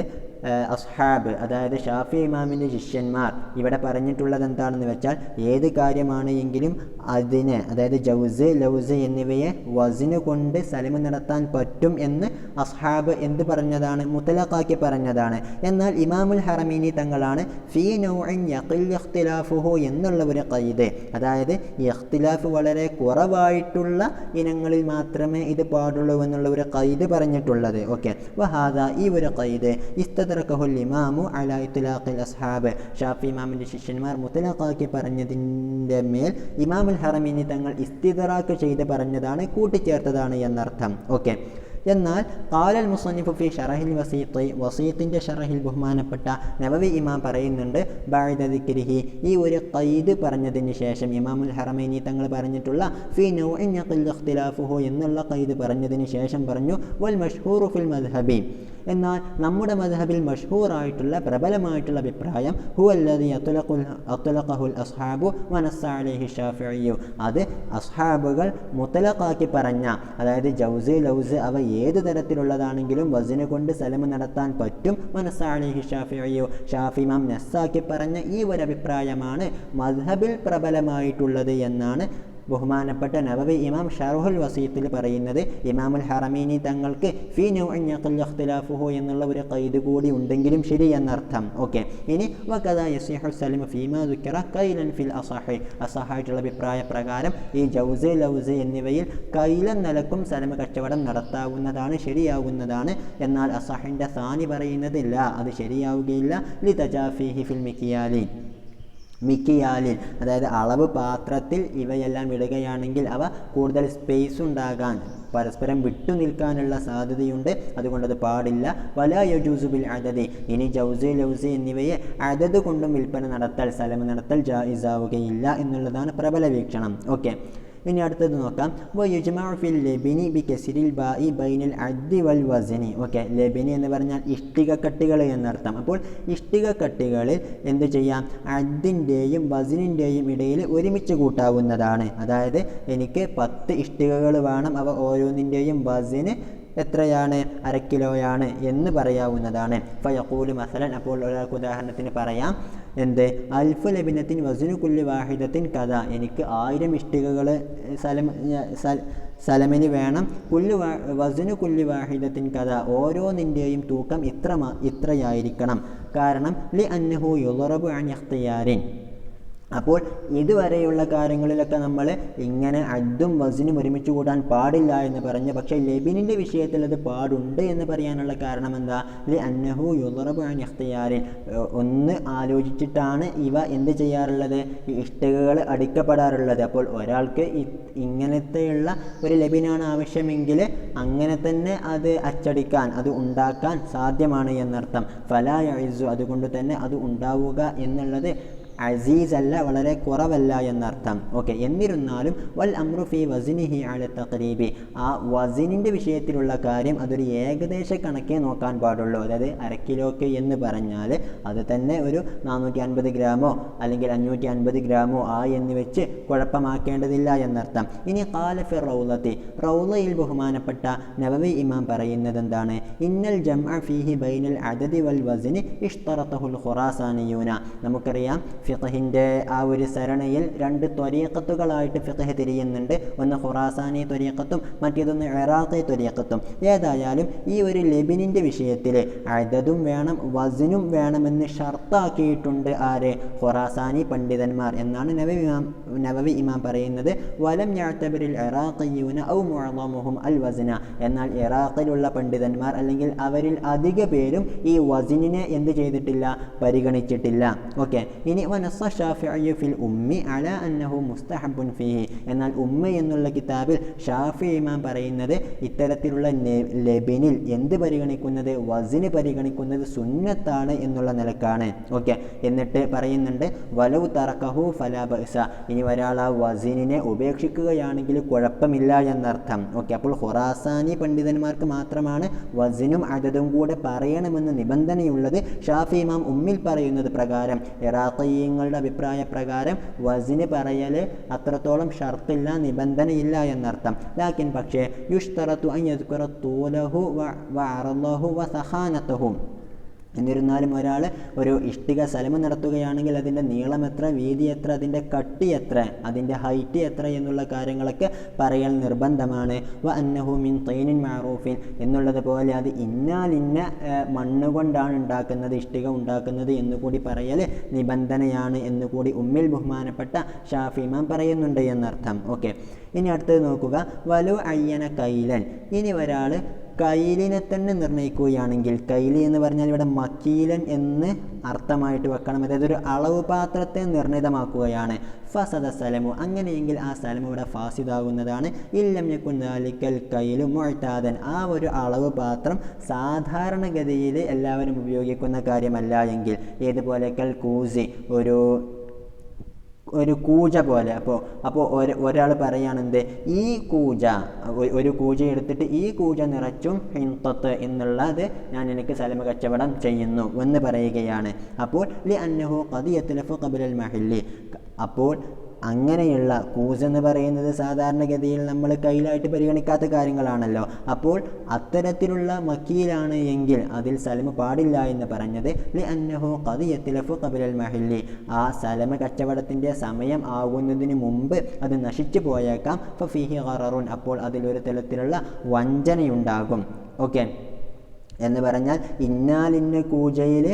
അസ്ഹാബ്, അതായത് ഷാഫി ഇമാമിൻ്റെ ശിഷ്യന്മാർ ഇവിടെ പറഞ്ഞിട്ടുള്ളത് എന്താണെന്ന് വെച്ചാൽ, ഏത് കാര്യമാണ് എങ്കിലും അതിന്, അതായത് ജൗസ്, ലൗസ് എന്നിവയെ വസ്ന് കൊണ്ട് സലമ് നടത്താൻ പറ്റും എന്ന് അസ്ഹാബ് എന്ത് പറഞ്ഞതാണ്, മുത്തലഖാക്കി പറഞ്ഞതാണ്. എന്നാൽ ഇമാമുൽ ഹറമീനി തങ്ങളാണ് ഫീ നൗഇൻ യഖില്ലു ഇഖ്തിലാഫുഹു എന്നുള്ള ഒരു ഖൈദ്, അതായത് ഇഖ്തിലാഫ് വളരെ കുറവായിട്ടുള്ള ഇനങ്ങളിൽ മാത്രമേ ഇത് പാടുള്ളൂ എന്നുള്ള ഒരു ഖൈദ് പറഞ്ഞിട്ടുള്ളത്. ഓക്കെ, വഹാദ, ഈ ഒരു ഖൈദ് ഇസ്തദ്റകഹുൽ ഇമാമു അലാ ഇത്ലാഖിൽ അസ്ഹാബ്, ഷാഫി ഇമാമിൻ്റെ ശിഷ്യന്മാർ മുത്തലഖാക്കി പറഞ്ഞതിൻ്റെ മേൽ ഇമാമുൽ ഹറമീനി തങ്ങൾ ഇസ്തിദ്റാക്ക് ചെയ്ത് പറഞ്ഞതാണ്, കൂട്ടിച്ചേർത്തതാണ് എന്നർത്ഥം. ഓക്കെ, എന്നാൽ ഖാലൽ മുസന്നിഫു ഫി ശറഹിൽ വസീത്ത്, വസീത്തിൻ്റെ ഷറഹിൽ ബഹുമാനപ്പെട്ട നവവി ഇമാം പറയുന്നുണ്ട്, ബഅദ ദിക്രിഹി, ഈ ഒരു ഖൈദ് പറഞ്ഞതിന് ശേഷം ഇമാമുൽ ഹറമൈനി തങ്ങൾ പറഞ്ഞിട്ടുള്ള ഫി നൗഇൻ യഖിൽ ഇഖ്തിലാഫുഹു എന്നുള്ള ഖൈദ് പറഞ്ഞതിന് ശേഷം പറഞ്ഞു വൽ മഷ്ഹൂറു ഫിൽ മദ്ഹബി, എന്നാൽ നമ്മുടെ മദ്ഹബിൽ മഷ്ഹൂറായിട്ടുള്ള പ്രബലമായിട്ടുള്ള അഭിപ്രായം ഹുവല്ലദി അത്ലഖഹുൽ അസ്ഹാബു വനസ്സ അലൈഹി ശാഫിഈ, അത് അസ്ഹാബുകൾ മുത്തലഖാക്കി പറഞ്ഞ, അതായത് ജൗസ് ലൗസ് അവ ഏത് തരത്തിലുള്ളതാണെങ്കിലും വസ്ന് കൊണ്ട് സലം നടത്താൻ പറ്റും. വനസ്സ അലൈഹി ശാഫിഈ, ഷാഫി ഇമാം നസ്സാക്കി പറഞ്ഞ ഈ ഒരു അഭിപ്രായമാണ് മദ്ഹബിൽ പ്രബലമായിട്ടുള്ളത് എന്നാണ് ബഹുമാനപ്പെട്ട നവവി ഇമാം ഷറഹുൽ വസീത്തിൽ പറയുന്നത്. ഇമാമുൽ ഹറമീനി തങ്ങൾക്ക് ഫീ നൗഇൻ യഖിൽ ഇഖ്തിലാഫുഹു എന്നുള്ള ഒരു ഖൈദ് കൂടി ഉണ്ടെങ്കിലും ശരി എന്നർത്ഥം. ഓക്കെ, ഇനി വകദാ യസിഹു സലമു ഫീമാ ദുക്കിറ ഖൈലൻ ഫിൽ അസഹി, അസഹായിട്ടുള്ള അഭിപ്രായ പ്രകാരം ഈ ജൗസ് ലൗസ് എന്നിവയിൽ കൈലൻ നിലക്കും സലമ കച്ചവടം നടത്താവുന്നതാണ്, ശരിയാവുന്നതാണ്. എന്നാൽ അസഹിൻ്റെ സാനി പറയുന്നത് ഇല്ല, അത് ശരിയാവുകയില്ല. ലി തജാഫിഹി ഫിൽ മിക്കിയാലിൽ, അതായത് അളവ് പാത്രത്തിൽ ഇവയെല്ലാം ഇടുകയാണെങ്കിൽ അവ കൂടുതൽ സ്പേസ് ഉണ്ടാകാൻ, പരസ്പരം വിട്ടു നിൽക്കാനുള്ള സാധ്യതയുണ്ട്, അതുകൊണ്ടത് പാടില്ല. വലാ യജൂസു ബിൽ അദദി, ഇനി ജൗസ് ലൗസ് എന്നിവയെ അദദ് കൊണ്ടും വിൽപ്പന നടത്തൽ, സലം നടത്തൽ ജായിസാവുകയില്ല എന്നുള്ളതാണ് പ്രബല വീക്ഷണം. ഓക്കെ, ഇനി അടുത്തത് നോക്കാം. വയുജ്മഉ ഫിൽ ലബിനി ബികസ്രിൽ ബാഇ ബൈനൽ അദ്ദി വൽ വസ്നി. ഓക്കെ, ലബിനി എന്ന് പറഞ്ഞാൽ ഇഷ്ടികക്കട്ടികൾ എന്നർത്ഥം. അപ്പോൾ ഇഷ്ടികക്കട്ടികളിൽ എന്ത് ചെയ്യാം, അദ്ദിൻ്റെയും വസ്നിൻ്റെയും ഇടയിൽ ഒരുമിച്ച് കൂട്ടാവുന്നതാണ്. അതായത് എനിക്ക് 10 ഇഷ്ടികകൾ വേണം, അവ ഓരോന്നിൻ്റെയും വസ്ന് എത്രയാണ്, 1/2 കിലോയാണ് എന്ന് പറയാവുന്നതാണ്. ഫയഖൂലു മസലൻ, അപ്പോൾ ഒരാൾക്ക് ഉദാഹരണത്തിന് പറയാം, എന്ത്, അൽഫു ലബിനത്തിൻ വസ്നു കുല്ലി വാഹിദത്തിൻ കഥ, എനിക്ക് 1000 ഇഷ്ടികകൾ സലമിന് വേണം. വസ്നു കുല്ലി വാഹിദത്തിൻ കഥ, ഓരോന്നിൻ്റെയും തൂക്കം ഇത്രയായിരിക്കണം. കാരണം ലി അന്നഹു യുളറബു അൻ ഇഖ്തിയാരിൻ, അപ്പോൾ ഇതുവരെയുള്ള കാര്യങ്ങളിലൊക്കെ നമ്മൾ ഇങ്ങനെ അദ്ദും വസ്നും ഒരുമിച്ച് കൂടാൻ പാടില്ല എന്ന് പറഞ്ഞു. പക്ഷേ ലബിനിൻ്റെ വിഷയത്തിൽ അത് പാടുണ്ട് എന്ന് പറയാനുള്ള കാരണം എന്താ, ലി അന്നഹു യുളറബു അൻ ഇഖ്തിയാരിൻ, ഒന്ന് ആലോചിച്ചിട്ടാണ് ഇവ എന്ത് ചെയ്യാറുള്ളത്, ഈ ഇഷ്ടികകൾ അടിക്കപ്പെടാറുള്ളത്. അപ്പോൾ ഒരാൾക്ക് ഇങ്ങനത്തെയുള്ള ഒരു ലബിനാണ് ആവശ്യമെങ്കിൽ അങ്ങനെ തന്നെ അത് അച്ചടിക്കാൻ, അത് ഉണ്ടാക്കാൻ സാധ്യമാണ് എന്നർത്ഥം. ഫലാ യഇസു, അതുകൊണ്ട് തന്നെ അത് ഉണ്ടാവുക എന്നുള്ളത് അസീസ് അല്ല, വളരെ കുറവല്ല എന്നർത്ഥം. ഓക്കെ, എന്നിരുന്നാലും വൽ അംറു ഫി വസ്നിഹി അല തഖരീബി, ആ വസ്നിൻ്റെ വിഷയത്തിലുള്ള കാര്യം അതൊരു ഏകദേശ കണക്കേ നോക്കാൻ പാടുള്ളൂ. അതായത് 1/2 കിലോക്ക് എന്ന് പറഞ്ഞാൽ അത് തന്നെ ഒരു 450 ഗ്രാമോ അല്ലെങ്കിൽ 550 ഗ്രാമോ എന്ന് വെച്ച് കുഴപ്പമാക്കേണ്ടതില്ല എന്നർത്ഥം. ഇനി ഖാല ഫി റൗളത്തി, റൗളയിൽ ബഹുമാനപ്പെട്ട നവവി ഇമാം പറയുന്നത് എന്താണ്, ഇന്നൽ ജംഅ ഫീഹി ബൈനൽ അദദി വൽ വസ്നി ഇഷ്തറതഹുൽ ഖുറാസാനിയൂന. നമുക്കറിയാം ഫിഖഹിൻ്റെ ആ ഒരു സരണയിൽ 2 ത്വരീഖത്തുകളായിട്ട് ഫിഖ് തിരിയുന്നുണ്ട്. ഒന്ന് ഖുറാസാനി ത്വരീഖത്തും മറ്റേതൊന്ന് ഇറാഖി ത്വരീഖത്തും. ഏതായാലും ഈ ഒരു ലബിനിൻ്റെ വിഷയത്തിൽ അദദും വേണം വസ്നും വേണമെന്ന് ഷർത്താക്കിയിട്ടുണ്ട് ആര്, ഖുറാസാനി പണ്ഡിതന്മാർ എന്നാണ് നവവി ഇമാം പറയുന്നത്. വലം യഅ്തബിറിൽ ഇറാഖിയൂന ഔ മുഅ്ളമുഹും അൽ വസ്ന, എന്നാൽ ഇറാഖിലുള്ള പണ്ഡിതന്മാർ അല്ലെങ്കിൽ അവരിൽ അധിക പേരും ഈ വസ്നിനെ എന്ത് ചെയ്തിട്ടില്ല, പരിഗണിച്ചിട്ടില്ല. ഓക്കെ, ഇനി വനസ്സ ഷാഫിഈ ഫിൽ ഉമ്മി അലാ അന്നഹു മുസ്തഹബ്ബുൻ ഫീഹി, എന്നാൽ ഉമ്മ എന്നുള്ള കിതാബിൽ ഷാഫി ഇമാം പറയുന്നത് ഇത്തരത്തിലുള്ള ലബിനിൽ എന്ത് പരിഗണിക്കുന്നത്, വസ്ന് പരിഗണിക്കുന്നത് സുന്നത്താണ് എന്നുള്ള നിലക്കാണ്. ഓക്കെ, എന്നിട്ട് പറയുന്നുണ്ട് വലൗ തറക്കഹു ഫലാ ബഅസ, ഇനി ഒരാൾ ആ വസ്നിനെ ഉപേക്ഷിക്കുകയാണെങ്കിൽ കുഴപ്പമില്ല എന്നർത്ഥം. ഓക്കെ, അപ്പോൾ ഖുറാസാനി പണ്ഡിതന്മാർക്ക് മാത്രമാണ് വസ്നും അദദും കൂടെ പറയണമെന്ന് നിബന്ധനയുള്ളത്. ഷാഫി ഇമാം ഉമ്മിൽ പറയുന്നത് പ്രകാരം, ഇറാഖിയങ്ങളുടെ അഭിപ്രായ പ്രകാരം വസ്ന് പറയൽ അത്രത്തോളം ഷർത്തില്ല, നിബന്ധനയില്ല എന്നർത്ഥം. ലാക്കിൻ പക്ഷേ യുഷ്തറത്തു അൻ യദ്കുറ തൂലഹു വ അർളഹു വ സഖാനതഹു, എന്നിരുന്നാലും ഒരാൾ ഒരു ഇഷ്ടിക സലമ നടത്തുകയാണെങ്കിൽ അതിൻ്റെ നീളം എത്ര, വീതി എത്ര, അതിൻ്റെ കട്ടി എത്ര, അതിൻ്റെ ഹൈറ്റ് എത്ര എന്നുള്ള കാര്യങ്ങളൊക്കെ പറയൽ നിർബന്ധമാണ്. വ അന്നഹു മിൻ തൈനിൻ മഅറൂഫിൻ എന്നുള്ളത് പോലെ അത് ഇന്ന മണ്ണുകൊണ്ടാണ് ഉണ്ടാക്കുന്നത്, ഇഷ്ടിക ഉണ്ടാക്കുന്നത് എന്നുകൂടി പറയൽ നിബന്ധനയാണ് എന്നുകൂടി ഉമ്മിൽ ബഹുമാനപ്പെട്ട ഷാഫി ഇമാം പറയുന്നുണ്ട് എന്നർത്ഥം. ഓക്കെ, ഇനി അടുത്തത് നോക്കുക, വലു അയ്യന കൈലൻ. ഇനി ഒരാൾ കൈലിനെ തന്നെ നിർണ്ണയിക്കുകയാണെങ്കിൽ, കൈലി എന്ന് പറഞ്ഞാൽ ഇവിടെ മക്കീലൻ എന്ന് അർത്ഥമായിട്ട് വെക്കണം, അതായത് ഒരു അളവ് പാത്രത്തെ നിർണിതമാക്കുകയാണ്. ഫസദ സലമു, അങ്ങനെയെങ്കിൽ ആ സലം ഇവിടെ ഫാസിദാകുന്നതാണ്. ഇല്ലം യകുൻ ദാലിക്കൽ കൈലു മുഅ്താദൻ, ആ ഒരു അളവ് പാത്രം സാധാരണഗതിയിൽ എല്ലാവരും ഉപയോഗിക്കുന്ന കാര്യമല്ല എങ്കിൽ, ഏതുപോലെ കൽ കൂസി, ഒരു കൂജ പോലെ. അപ്പോൾ ഒരാൾ പറയുകയാണെന്ത്, ഈ കൂജ, ഒരു കൂജ എടുത്തിട്ട് ഈ കൂജ നിറച്ചും ഹിൻതത്ത് എന്നുള്ളത് ഞാൻ എനിക്ക് സലമ കച്ചവടം ചെയ്യുന്നു എന്ന് പറയുകയാണ്. അപ്പോൾ ലി അന്നഹു ഖദ് യത്ലഫു ഖബ്ലൽ മഹല്ലി, അപ്പോൾ അങ്ങനെയുള്ള കൂസ് എന്ന് പറയുന്നത് സാധാരണഗതിയിൽ നമ്മൾ കയ്യിലായിട്ട് പരിഗണിക്കാത്ത കാര്യങ്ങളാണല്ലോ. അപ്പോൾ അത്തരത്തിലുള്ള മക്കീലാണ് എങ്കിൽ അതിൽ സലമ പാടില്ല എന്ന് പറഞ്ഞത് ലി അന്നഹു ഖദ് യത്ലഫു ഖബ്ലൽ മഹല്ലി, ആ സലമ കച്ചവടത്തിൻ്റെ സമയം ആകുന്നതിന് മുമ്പ് അത് നശിച്ചു പോയേക്കാം. ഫഫീഹി ഖററുൻ, അപ്പോൾ അതിലൊരു തരത്തിലുള്ള വഞ്ചനയുണ്ടാകും. ഓക്കെ, എന്ന് പറഞ്ഞാൽ ഇന്നാലിന്ന കൂജയിൽ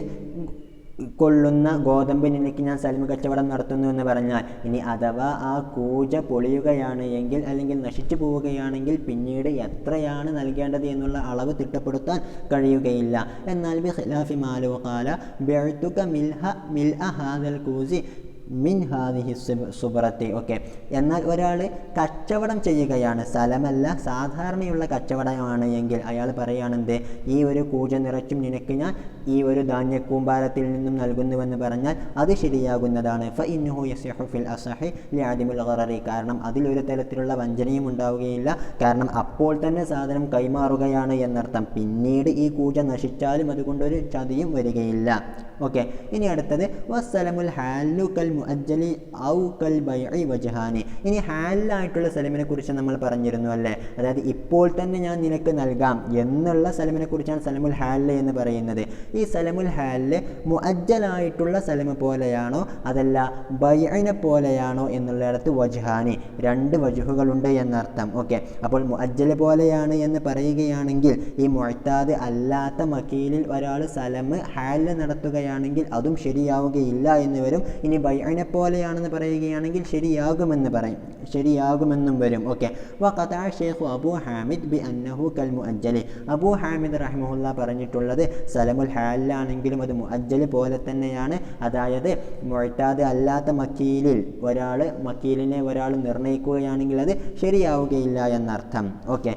കൊള്ളുന്ന ഗോതമ്പിനെനിക്ക് ഞാൻ സലമ കച്ചവടം നടത്തുന്നു എന്ന് പറഞ്ഞാൽ, ഇനി അഥവാ ആ കൂജ പൊളിയുകയാണ് എങ്കിൽ അല്ലെങ്കിൽ നശിച്ചു പോവുകയാണെങ്കിൽ പിന്നീട് എത്രയാണ് നൽകേണ്ടത് എന്നുള്ള അളവ് തിട്ടപ്പെടുത്താൻ കഴിയുകയില്ല. എന്നാൽ ബിഖിലാഫി മാലു ഖാല ബിഅ്തുക മിൽഅ ഹാദൽ കൂസി മിൻ ഹാദിഹി സുബ്രത്തി. ഓക്കെ, എന്നാൽ ഒരാൾ കച്ചവടം ചെയ്യുകയാണ്, സ്ഥലമല്ല സാധാരണയുള്ള കച്ചവടമാണ് എങ്കിൽ അയാൾ പറയുകയാണെന്ത്, ഈ ഒരു കൂജ നിറച്ചും നിനക്ക് ഞാൻ ഈ ഒരു ധാന്യക്കൂമ്പാരത്തിൽ നിന്നും നൽകുന്നുവെന്ന് പറഞ്ഞാൽ അത് ശരിയാകുന്നതാണ്. ഫഇന്നഹു യസിഹു ഫിൽ അസഹി ലിഅദിമിൽ ഖററി, കാരണം അതിലൊരു തരത്തിലുള്ള വഞ്ചനയും ഉണ്ടാവുകയില്ല, കാരണം അപ്പോൾ തന്നെ സാധനം കൈമാറുകയാണ് എന്നർത്ഥം. പിന്നീട് ഈ കൂജ നശിച്ചാലും അതുകൊണ്ടൊരു ചതിയും വരികയില്ല. ഓക്കെ, ഇനി അടുത്തത് വസ്സലമുൽ ഹാലു കൽ മുഅജ്ജലി ഔ കൽ ബൈഇ വജ്ഹാനി. ഇനി ഹാലായിട്ടുള്ള സലമിനെ കുറിച്ച് നമ്മൾ പറഞ്ഞിരുന്നു അല്ലേ, അതായത് ഇപ്പോൾ തന്നെ ഞാൻ നിനക്ക് നൽകാം എന്നുള്ള സലമിനെ കുറിച്ചാണ് സലമുൽ ഹാല് എന്ന് പറയുന്നത്. ഈ സലമുൽ ഹാലില് മുഅജ്ജലായിട്ടുള്ള സലമ് പോലെയാണോ അതല്ല ബൈഇനെ പോലെയാണോ എന്നുള്ളിടത്ത് വജ്ഹാനി, രണ്ട് വജുഹുകളുണ്ട് എന്നർത്ഥം. ഓക്കെ, അപ്പോൾ മുഅജ്ജൽ പോലെയാണ് എന്ന് പറയുകയാണെങ്കിൽ ഈ മുഅ്താദ് അല്ലാത്ത മക്കീലിൽ ഒരാൾ സലമ് ഹാലിൽ നടത്തുകയാണെങ്കിൽ അതും ശരിയാവുകയില്ല എന്ന് വരും. ഇനി ബൈഇനെ പോലെയാണെന്ന് പറയുകയാണെങ്കിൽ ശരിയാകുമെന്നും വരും. ഓക്കെ, വഖതഅ ശൈഖു അബൂ ഹാമിദ് ബി അന്നഹു കൽ മുഅജ്ജലി. അബൂ ഹാമിദ് റഹിമഹുല്ലാ പറഞ്ഞിട്ടുള്ളത് സലമുൽ ഹാലിലാണെങ്കിലും അത് മുഅജ്ജൽ പോലെ തന്നെയാണ്, അതായത് മുഅ്താദ് അല്ലാത്ത മക്കീലിനെ ഒരാൾ നിർണ്ണയിക്കുകയാണെങ്കിൽ അത് ശരിയാവുകയില്ല എന്നർത്ഥം. ഓക്കെ,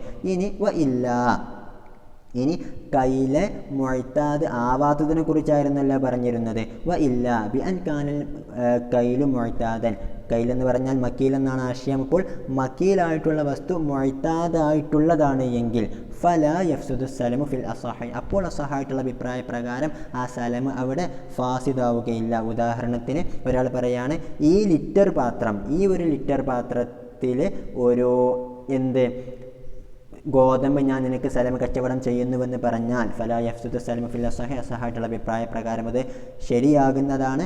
ഇനി കൈലെ മുഅ്താദ് ആവാത്തതിനെ കുറിച്ചായിരുന്നല്ലോ പറഞ്ഞിരുന്നത്. വ ഇല്ല ബി അൻ കാനൽ കൈലു മുഅ്താദൻ, കൈലെന്ന് പറഞ്ഞാൽ മക്കീൽ എന്നാണ് ആശയം. അപ്പോൾ മക്കീലായിട്ടുള്ള വസ്തു മുഅ്താദായിട്ടുള്ളതാണ് എങ്കിൽ ഫലാ യഫ്സുദു സലമു ഫിൽ അസഹി, അപ്പോൾ അസഹായിട്ടുള്ള അഭിപ്രായ പ്രകാരം ആ സലമ് അവിടെ ഫാസിദാവുകയില്ല. ഉദാഹരണത്തിന് ഒരാൾ പറയാണ്, ഈ ഒരു ലിറ്റർ പാത്രത്തിൽ ഒരു ഗോതമ്പ് ഞാൻ നിനക്ക് സലമ കച്ചവടം ചെയ്യുന്നുവെന്ന് പറഞ്ഞാൽ ഫലാ യഫ്സുദു സലമു ഫിൽ അസഹി, അസഹായിട്ടുള്ള അഭിപ്രായ പ്രകാരം അത് ശരിയാകുന്നതാണ്,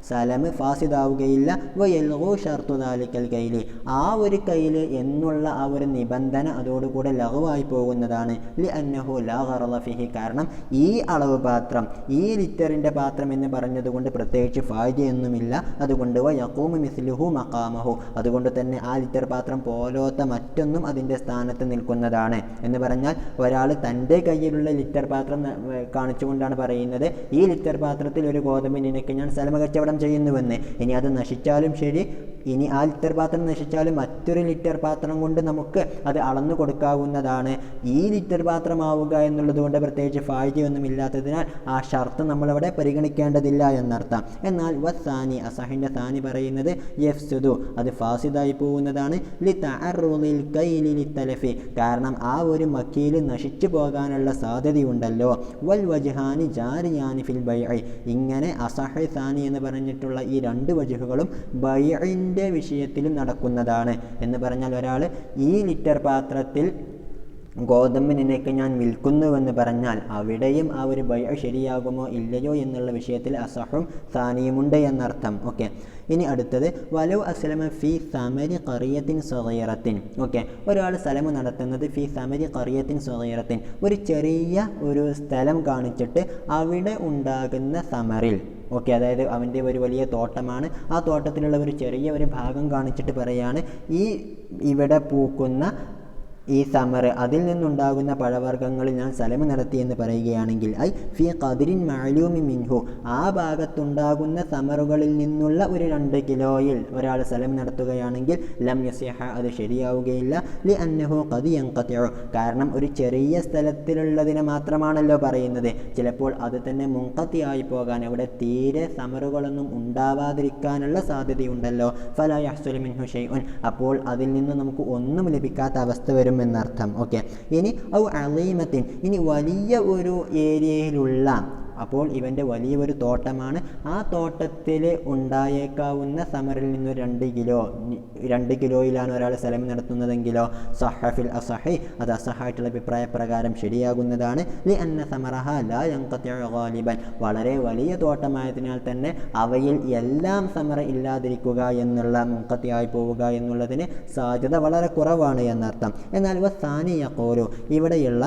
സലമ് ഫാസിദാവുകയില്ല. വയൽഗു ഷർതു ദാലിക്കൽ കൈലി, ആ ഒരു കൈല് എന്നുള്ള ആ ഒരു നിബന്ധന അതോടുകൂടെ ലഘുവായി പോകുന്നതാണ്. ലി അന്നഹു ലാ ഗറള ഫിഹി, കാരണം ഈ അളവ് പാത്രം, ഈ ലിറ്ററിൻ്റെ പാത്രം എന്ന് പറഞ്ഞതുകൊണ്ട് പ്രത്യേകിച്ച് ഫായിദയൊന്നുമില്ല. അതുകൊണ്ട് വയഖൂമു മിസ്ലുഹു മഖാമഹു, അതുകൊണ്ട് തന്നെ ആ ലിറ്റർ പാത്രം പോലത്തെ മറ്റൊന്നും അതിൻ്റെ സ്ഥാനത്ത് നിൽക്കുന്നതാണ്. എന്ന് പറഞ്ഞാൽ ഒരാൾ തൻ്റെ കയ്യിലുള്ള ലിറ്റർ പാത്രം കാണിച്ചുകൊണ്ടാണ് പറയുന്നത്, ഈ ലിറ്റർ പാത്രത്തിൽ ഒരു ഗോതമ്പ് നിനക്ക് ഞാൻ സലമ കച്ചവടം ചെയ്യുന്നുവെന്ന്. ഇനി അത് നശിച്ചാലും ശരി, ഇനി ആ ലിറ്റർ പാത്രം നശിച്ചാലും മറ്റൊരു ലിറ്റർ പാത്രം കൊണ്ട് നമുക്ക് അത് അളന്നു കൊടുക്കാവുന്നതാണ്. ഈ ലിറ്റർ പാത്രമാവുക എന്നുള്ളത് കൊണ്ട് പ്രത്യേകിച്ച് ഫായിദയൊന്നും ഇല്ലാത്തതിനാൽ ആ ഷർത്ത് നമ്മളവിടെ പരിഗണിക്കേണ്ടതില്ല എന്നർത്ഥം. എന്നാൽ വസാനി, അസഹിൻ്റെ സാനി പറയുന്നത് യഫ്സുദു, അത് ഫാസിദായി പോകുന്നതാണ്. ലി തഅറുദിൽ കൈലി ലിത്തലഫി, കാരണം ആ ഒരു മക്കീൽ നശിച്ചു പോകാനുള്ള സാധ്യതയുണ്ടല്ലോ. വൽ വജ്ഹാനി ജാരിയാനി ഫിൽ ബൈഇ, ഇങ്ങനെ അസഹി സാനി എന്ന് പറഞ്ഞിട്ടുള്ള ഈ രണ്ട് വജുഹുകളും ബൈഇൻ്റെ വിഷയത്തിലും നടക്കുന്നതാണ്. എന്ന് പറഞ്ഞാൽ ഒരാൾ ഈ ലിറ്റർ പാത്രത്തിൽ ഗോതമ്പ് നിനക്ക് ഞാൻ വിൽക്കുന്നുവെന്ന് പറഞ്ഞാൽ അവിടെയും ആ ഒരു ബൈഅ ശരിയാകുമോ ഇല്ലയോ എന്നുള്ള വിഷയത്തിൽ അസഹും സാനിയുമുണ്ട് എന്നർത്ഥം. ഓക്കെ, ഇനി അടുത്തത് വലൗ അസ്ലമ ഫി സമരി ഖറിയത്തിൻ സഗീറത്തിൻ. ഓക്കെ, ഒരാൾ സലമ് നടത്തുന്നത് ഫി സമരി ഖറിയത്തിൻ സഗീറത്തിൻ, ഒരു ചെറിയ ഒരു സ്ഥലം കാണിച്ചിട്ട് അവിടെ ഉണ്ടാകുന്ന സമറിൽ, ഓക്കെ, അതായത് അവൻ്റെ ഒരു വലിയ തോട്ടമാണ്. ആ തോട്ടത്തിലുള്ള ഒരു ചെറിയ ഒരു ഭാഗം കാണിച്ചിട്ട് പറയാണ് ഇവിടെ പൂക്കുന്ന ഈ സമർ, അതിൽ നിന്നുണ്ടാകുന്ന പഴവർഗ്ഗങ്ങളിൽ ഞാൻ സലമ് നടത്തി എന്ന് പറയുകയാണെങ്കിൽ ഐ ഫി ഖദരിൻ മഅലൂമി മിൻഹു, ആ ഭാഗത്തുണ്ടാകുന്ന സമറുകളിൽ നിന്നുള്ള ഒരു 2 കിലോയിൽ ഒരാൾ സലം നടത്തുകയാണെങ്കിൽ ലം യസിഹ, അത് ശരിയാവുകയില്ല. ലി അന്നഹു ഖദ് യൻഖതിഉ, കാരണം ഒരു ചെറിയ സ്ഥലത്തിലുള്ളതിനെ മാത്രമാണല്ലോ പറയുന്നത്. ചിലപ്പോൾ അത് തന്നെ മുൻഖതി ആയി പോകാൻ, അവിടെ തീരെ സമറുകളൊന്നും ഉണ്ടാവാതിരിക്കാനുള്ള സാധ്യതയുണ്ടല്ലോ. ഫലാ യഹ്സുലു മിൻഹു ഷൈഉൻ, അപ്പോൾ അതിൽ നിന്ന് നമുക്ക് ഒന്നും ലഭിക്കാത്ത അവസ്ഥ വരും എന്നർത്ഥം. ഓക്കെ, ഇനി ഔ അളീമത്തിൻ, ഇനി വലിയ ഒരു ഏരിയയിലുള്ള, അപ്പോൾ ഇവൻ്റെ വലിയ ഒരു തോട്ടമാണ്, ആ തോട്ടത്തിൽ ഉണ്ടായേക്കാവുന്ന സമറിൽ നിന്ന് 2 കിലോയിലാണ് ഒരാൾ സലം നടത്തുന്നതെങ്കിലോ സഹഫിൽ അസഹി, അത് അസഹായിട്ടുള്ള അഭിപ്രായ പ്രകാരം ശരിയാകുന്നതാണ്. ലി അന്ന സമറഹ ലാ യൻഖതിഉ ഗാലിബൻ, വളരെ വലിയ തോട്ടമായതിനാൽ തന്നെ അവയിൽ എല്ലാം സമറ ഇല്ലാതിരിക്കുക എന്നുള്ള, മുൻഖതിയായി പോവുക എന്നുള്ളതിന് സാധ്യത വളരെ കുറവാണ് എന്നർത്ഥം. എന്നാൽ വസാനി യഖൂലു, ഇവിടെയുള്ള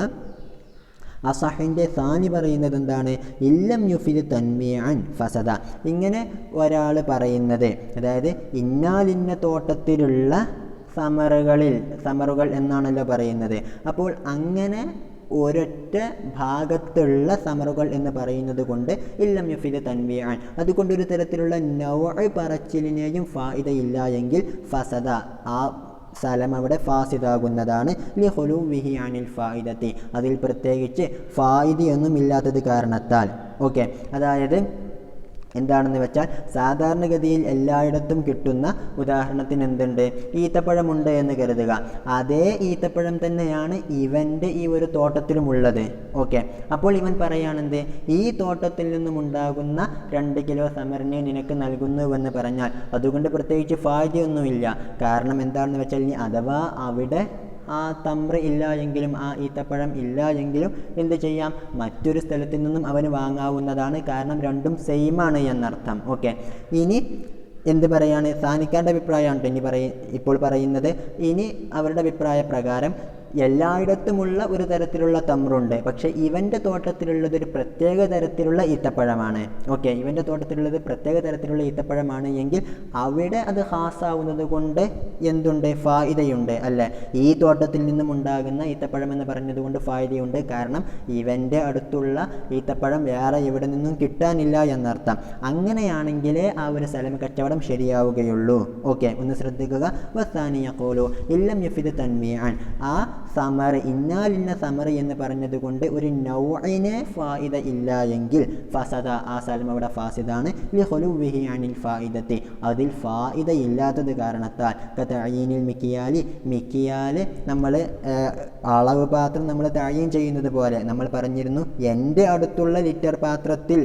അസഹിൻ്റെ സാനി പറയുന്നത് എന്താണ്? ഇല്ലം യുഫിദ് തൻമീഅൻ ഫസദ, ഇങ്ങനെ ഒരാൾ പറയുന്നത്, അതായത് ഇന്നാലിന്ന തോട്ടത്തിലുള്ള സമറുകൾ എന്നാണല്ലോ പറയുന്നത്. അപ്പോൾ അങ്ങനെ ഒരൊറ്റ ഭാഗത്തുള്ള സമറുകൾ എന്ന് പറയുന്നത് കൊണ്ട് ഇല്ലം യുഫിദ് തൻവീഅൻ, അതുകൊണ്ടൊരു തരത്തിലുള്ള നൗഅ് പറച്ചിലിനെയും ഫായിദയില്ല എങ്കിൽ ഫസദ, ആ സലം അവിടെ ഫാസിദാകുന്നതാണ്. ലി ഖുലൂവിഹി അനിൽ ഫായിദത്തി, അതിൽ പ്രത്യേകിച്ച് ഫായിദയൊന്നും ഇല്ലാത്തത് കാരണത്താൽ. ഓക്കെ, അതായത് എന്താണെന്ന് വെച്ചാൽ സാധാരണഗതിയിൽ എല്ലായിടത്തും കിട്ടുന്ന, ഉദാഹരണത്തിന് എന്തുണ്ട്, ഈത്തപ്പഴമുണ്ട് എന്ന് കരുതുക, അതേ ഈത്തപ്പഴം തന്നെയാണ് ഇവൻ്റെ ഈ ഒരു തോട്ടത്തിലുമുള്ളത്. ഓക്കെ, അപ്പോൾ ഇവൻ പറയാണെന്ത്, ഈ തോട്ടത്തിൽ നിന്നും ഉണ്ടാകുന്ന 2 കിലോ സമറിനെ നിനക്ക് നൽകുന്നുവെന്ന് പറഞ്ഞാൽ അതുകൊണ്ട് പ്രത്യേകിച്ച് ഫായിദയൊന്നുമില്ല. കാരണം എന്താണെന്ന് വെച്ചാൽ, ഇനി അഥവാ അവിടെ ആ തമ്ര ഇല്ല എങ്കിലും, ആ ഈത്തപ്പഴം ഇല്ല എങ്കിലും എന്ത് ചെയ്യാം, മറ്റൊരു സ്ഥലത്തു നിന്നും അവന് വാങ്ങാവുന്നതാണ്. കാരണം രണ്ടും സെയിമാണ് എന്നർത്ഥം. ഓക്കെ, ഇനി എന്ത് പറയാണ്, സാനിക്കാരുടെ അഭിപ്രായമാണ് ഇപ്പോൾ പറയുന്നത്. ഇനി അവരുടെ അഭിപ്രായ പ്രകാരം എല്ലായിടത്തുമുള്ള ഒരു തരത്തിലുള്ള തമ്രുണ്ട്, പക്ഷേ ഇവൻ്റെ തോട്ടത്തിലുള്ളത് ഒരു പ്രത്യേക തരത്തിലുള്ള ഈത്തപ്പഴമാണ്. ഓക്കെ, ഇവൻ്റെ തോട്ടത്തിലുള്ളത് പ്രത്യേക തരത്തിലുള്ള ഈത്തപ്പഴമാണ് എങ്കിൽ അവിടെ അത് ഹാസാവുന്നത് കൊണ്ട് എന്തുണ്ട്, ഫായിദയുണ്ട് അല്ലേ. ഈ തോട്ടത്തിൽ നിന്നും ഉണ്ടാകുന്ന ഈത്തപ്പഴം എന്ന് പറഞ്ഞതുകൊണ്ട് ഫായിദയുണ്ട്, കാരണം ഇവൻ്റെ അടുത്തുള്ള ഈത്തപ്പഴം വേറെ എവിടെ നിന്നും കിട്ടാനില്ല എന്നർത്ഥം. അങ്ങനെയാണെങ്കിലേ ആ ഒരു സ്ഥലം കച്ചവടം ശരിയാവുകയുള്ളൂ. ഓക്കെ, ഒന്ന് ശ്രദ്ധിക്കുക. വസാനി യഖൂലു ഇല്ലം യഫിദ് തൻമീഅൻ, ആ സമർ, ഇന്നാലിന്ന സമർ എന്ന് പറഞ്ഞതുകൊണ്ട് ഒരു നൗഇനെ ഫായിദ ഇല്ല എങ്കിൽ ഫസദ, ആ സ്ഥലം അവിടെ ഫാസിദാണ്. ലി ഖുലൂവിഹി അനിൽ ഫായിദത്തി, അതിൽ ഫായിദ ഇല്ലാത്തത് കാരണത്താൽ. കതഈനിൽ മിക്കിയാൽ നമ്മൾ അളവ് പാത്രം നമ്മൾ തഈൻ ചെയ്യുന്നത് പോലെ നമ്മൾ പറഞ്ഞിരുന്നു, എൻ്റെ അടുത്തുള്ള ലിറ്റർ പാത്രത്തിൽ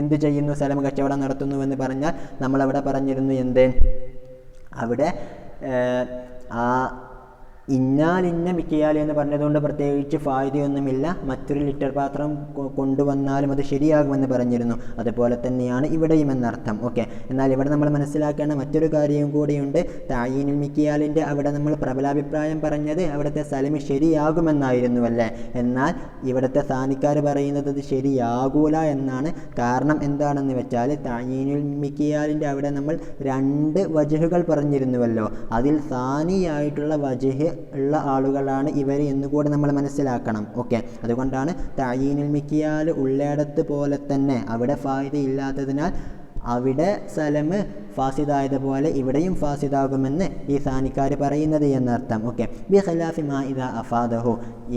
എന്ത് ചെയ്യുന്നു, സ്ഥലം കച്ചവടം നടത്തുന്നുവെന്ന് പറഞ്ഞാൽ നമ്മളവിടെ പറഞ്ഞിരുന്നു എന്ത്, അവിടെ ആ ഇന്നാലിന്ന മിക്കിയാൽ എന്ന് പറഞ്ഞതുകൊണ്ട് പ്രത്യേകിച്ച് ഫായിദയൊന്നുമില്ല, മറ്റൊരു ലിറ്റർ പാത്രം കൊണ്ടുവന്നാലും അത് ശരിയാകുമെന്ന് പറഞ്ഞിരുന്നു. അതുപോലെ തന്നെയാണ് ഇവിടെയും എന്നർത്ഥം. ഓക്കെ, എന്നാൽ ഇവിടെ നമ്മൾ മനസ്സിലാക്കേണ്ട മറ്റൊരു കാര്യവും കൂടിയുണ്ട്. തഈനുൽ മിക്കിയാലിൻ്റെ അവിടെ നമ്മൾ പ്രബലാഭിപ്രായം പറഞ്ഞത് അവിടുത്തെ സലമി ശരിയാകുമെന്നായിരുന്നു അല്ലേ. എന്നാൽ ഇവിടുത്തെ സാനിക്കാർ പറയുന്നത് അത് ശരിയാകൂല എന്നാണ്. കാരണം എന്താണെന്ന് വെച്ചാൽ, തഈനുൽ മിക്കിയാലിൻ്റെ അവിടെ നമ്മൾ 2 വജഹുകൾ പറഞ്ഞിരുന്നുവല്ലോ, അതിൽ സാനിയായിട്ടുള്ള വജഹ് ഉള്ള ആളുകളാണ് ഇവർ എന്നുകൂടെ നമ്മൾ മനസ്സിലാക്കണം. ഓക്കെ, അതുകൊണ്ടാണ് തഈനുൽ മിക്കിയാൽ ഉള്ളിടത്ത് പോലെ തന്നെ അവിടെ ഫായിദ ഇല്ലാത്തതിനാൽ അവിടെ സലമ് ഫാസിദായതുപോലെ ഇവിടെയും ഫാസിദാകുമെന്ന് ഈ സാനിക്കാർ പറയുന്നത് എന്നർത്ഥം. ഓക്കെ, ബി ഖിലാഫി മാ ഇദാ അഫാദഹു,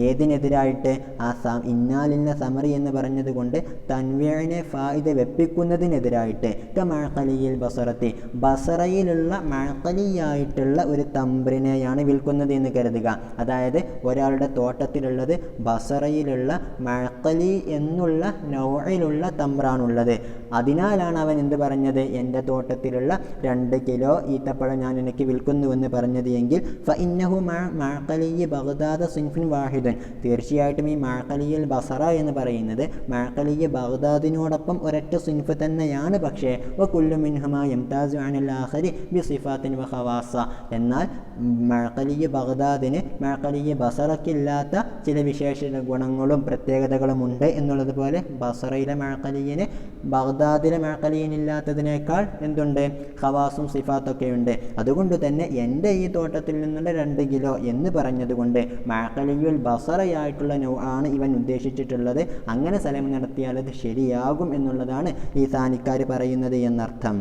ഏതിനെതിരായിട്ട്, ആ ഇന്നാലിന്ന സമറി എന്ന് പറഞ്ഞതുകൊണ്ട് തൻവീഇനെ ഫായിദ വെപ്പിക്കുന്നതിനെതിരായിട്ട്. കമഅഖലിയിൽ ബസറത്തി, ബസറയിലുള്ള മഅഖലിയായിട്ടുള്ള ഒരു തമ്രിനെയാണ് വിൽക്കുന്നത് എന്ന് കരുതുക. അതായത് ഒരാളുടെ തോട്ടത്തിലുള്ളത് ബസറയിലുള്ള മഅഖലി എന്നുള്ള നൗഇലുള്ള തമ്രാണുള്ളത്. അതിനാലാണ് അവൻ എന്ത് പറഞ്ഞത്, എൻ്റെ തോട്ടത്തിലുള്ള 2 കിലോ ഈത്തപ്പഴം ഞാൻ എനിക്ക് വിൽക്കുന്നുവെന്ന് പറഞ്ഞത് എങ്കിൽ ഫഇന്നഹു മഅഖലിയ ബഗ്ദാദ സിൻഫുൻ വാഹിദൻ, തീർച്ചയായിട്ടും ഈ മഅഖലിയൽ ബസറ എന്ന് പറയുന്നത് മഅഖലിയ ബഗ്ദാദിനോടൊപ്പം ഒരൊറ്റ സിൻഫ് തന്നെയാണ്. പക്ഷേ വകുല്ലു മിൻഹുമാ യംതാസു അനിൽ ആഖരി ബിസിഫാത്തിൻ വഖവാസ, എന്നാൽ മഅഖലിയ ബഗ്ദാദിന് മഅഖലിയ ബസറക്കില്ലാത്ത ചില വിശേഷ ഗുണങ്ങളും പ്രത്യേകതകളും ഉണ്ട് എന്നുള്ളതുപോലെ ബസറയിലെ മഅഖലിയന് ബഗ്ദാദിലെ മഅഖലീനില്ലാത്തതിനേക്കാൾ എന്തുണ്ട്, ഖവാസും സിഫാത്തൊക്കെ ഉണ്ട്. അതുകൊണ്ട് തന്നെ എൻ്റെ ഈ തോട്ടത്തിൽ നിന്നുള്ള 2 കിലോ എന്ന് പറഞ്ഞതുകൊണ്ട് മഅഖലിയുൽ ബസറയായിട്ടുള്ള ആണ് ഇവൻ ഉദ്ദേശിച്ചിട്ടുള്ളത്. അങ്ങനെ സലം നടത്തിയാൽ അത് ശരിയാകും എന്നുള്ളതാണ് ഈ സാനിക്കാർ പറയുന്നത് എന്നർത്ഥം.